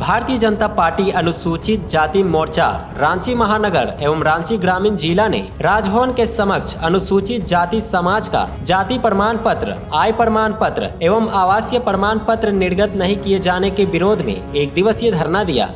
Bharatiya Janata party अनुसूचित जाति मोर्चा रांची महानगर एवं रांची ग्रामीण जिला ने राजभवन के समक्ष अनुसूचित जाति समाज का जाति प्रमाण पत्र, आय प्रमाण पत्र एवं आवासीय प्रमाण पत्र निर्गत नहीं किए जाने के विरोध में एक दिवसीय धरना दिया।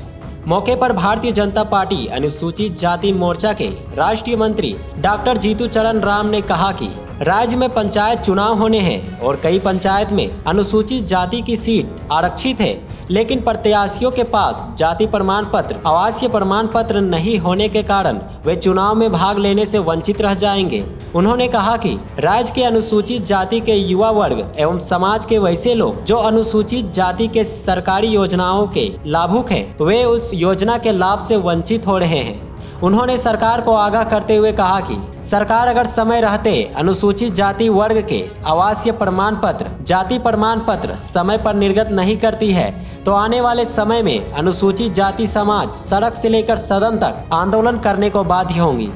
मौके पर भारतीय जनता पार्टी अनुसूचित जाति मोर्चा के राष्ट्रीय मंत्री डॉक्टर जीतू चरण राम ने कहा कि राज्य में पंचायत चुनाव होने हैं और कई पंचायत में अनुसूचित जाति की सीट आरक्षित है, लेकिन प्रत्याशियों के पास जाति प्रमाण पत्र, आवासीय प्रमाण पत्र नहीं होने के कारण वे चुनाव में भाग लेने से वंचित रह जाएंगे। उन्होंने कहा कि राज्य के अनुसूचित जाति के युवा वर्ग एवं समाज के वैसे लोग जो अनुसूचित जाति के सरकारी योजनाओं के लाभुक हैं, वे उस योजना के लाभ से वंचित हो रहे हैं। उन्होंने सरकार को आगाह करते हुए कहा कि सरकार अगर समय रहते अनुसूचित जाति वर्ग के आवासीय प्रमाण पत्र, जाति प्रमाण पत्र समय पर निर्गत नहीं करती है तो आने वाले समय में अनुसूचित जाति समाज सड़क से लेकर सदन तक आंदोलन करने को बाध्य होंगी।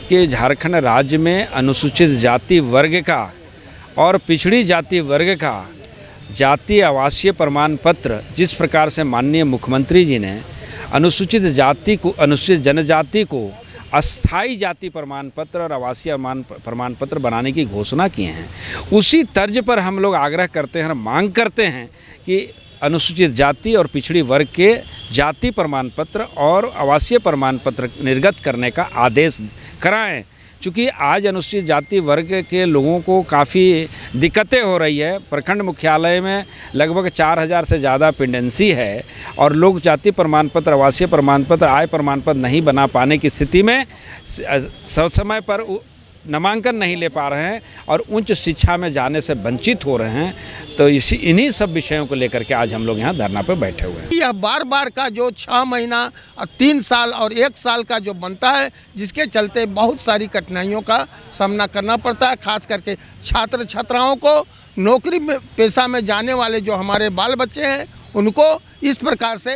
कि झारखंड राज्य में अनुसूचित जाति वर्ग का और पिछड़ी जाति वर्ग का जाति आवासीय प्रमाण पत्र जिस प्रकार से माननीय मुख्यमंत्री जी ने अनुसूचित जाति को, अनुसूचित जनजाति को अस्थाई जाति प्रमाण पत्र और आवासीय प्रमाण पत्र बनाने की घोषणा किए हैं, उसी तर्ज पर हम लोग आग्रह करते हैं, मांग करते हैं कि अनुसूचित जाति और पिछड़ी वर्ग के जाति प्रमाण पत्र और आवासीय प्रमाण पत्र निर्गत करने का आदेश कराएं। चूँकि आज अनुसूचित जाति वर्ग के लोगों को काफ़ी दिक्कतें हो रही है। प्रखंड मुख्यालय में लगभग 4000 से ज़्यादा पेंडेंसी है और लोग जाति प्रमाण पत्र, आवासीय प्रमाण पत्र, आय प्रमाण पत्र नहीं बना पाने की स्थिति में समय पर नामांकन नहीं ले पा रहे हैं और उच्च शिक्षा में जाने से वंचित हो रहे हैं। तो इन्हीं सब विषयों को लेकर के आज हम लोग यहाँ धरना पर बैठे हुए हैं। यह बार का जो 6 महीना और 3 साल और 1 साल का जो बनता है, जिसके चलते बहुत सारी कठिनाइयों का सामना करना पड़ता है। खास करके छात्र छात्राओं को, नौकरी पेशा में जाने वाले जो हमारे बाल बच्चे हैं, उनको इस प्रकार से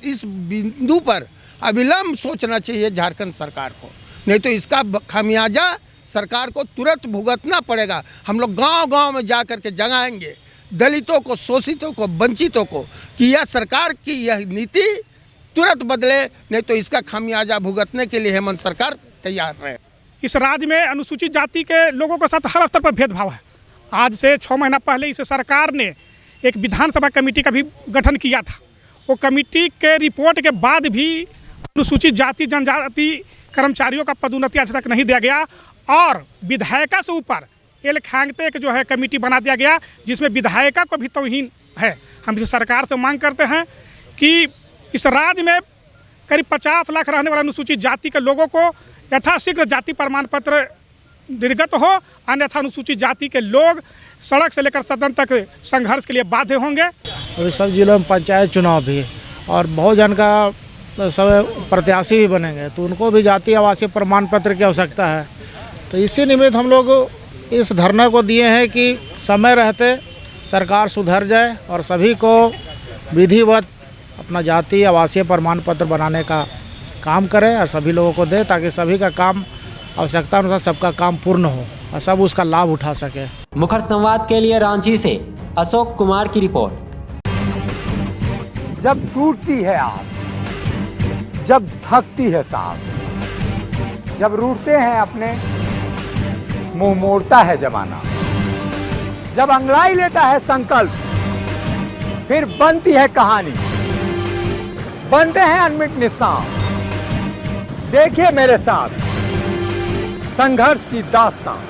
इस बिंदु पर अविलंब सोचना चाहिए झारखंड सरकार को, नहीं तो इसका खामियाजा सरकार को तुरंत भुगतना पड़ेगा। हम लोग गांव-गांव में जा कर के जगाएंगे दलितों को, शोषितों को, वंचितों को कि यह सरकार की यह नीति तुरंत बदले, नहीं तो इसका खामियाजा भुगतने के लिए हेमंत सरकार तैयार रहे। इस राज्य में अनुसूचित जाति के लोगों के साथ हर स्तर पर भेदभाव है। आज से 6 महीना पहले इस सरकार ने एक विधानसभा कमेटी का भी गठन किया था। वो कमेटी के रिपोर्ट के बाद भी अनुसूचित जाति जनजाति कर्मचारियों का पदोन्नति आज तक नहीं दिया गया और विधायिका से ऊपर एल खांगते जो है कमेटी बना दिया गया, जिसमें विधायिका को भी तौहीन है। हम इस सरकार से मांग करते हैं कि इस राज्य में करीब 50 लाख रहने वाले अनुसूचित जाति के लोगों को यथाशीघ्र जाति प्रमाण पत्र निर्गत हो, अन्यथा अनुसूचित जाति के लोग सड़क से लेकर सदन तक संघर्ष के लिए बाध्य होंगे। अभी सब जिलों में पंचायत चुनाव भी है और बहुत जन का सब प्रत्याशी भी बनेंगे, तो उनको भी जाति आवासीय प्रमाण पत्र की आवश्यकता है। तो इसी निमित्त हम लोग इस धरना को दिए हैं कि समय रहते सरकार सुधर जाए और सभी को विधिवत अपना जाति आवासीय प्रमाण पत्र बनाने का काम करे और सभी लोगों को दे, ताकि सभी का काम आवश्यकता अनुसार सबका काम पूर्ण हो और सब उसका लाभ उठा सके। मुखर संवाद के लिए रांची से अशोक कुमार की रिपोर्ट। जब टूटती है आस, जब थकती है सांस, जब रूठते हैं अपने, मुंह मोड़ता है जमाना, जब अंगड़ाई लेता है संकल्प, फिर बनती है कहानी, बनते हैं अनमिट निशान। देखिए मेरे साथ संघर्ष की दास्तान।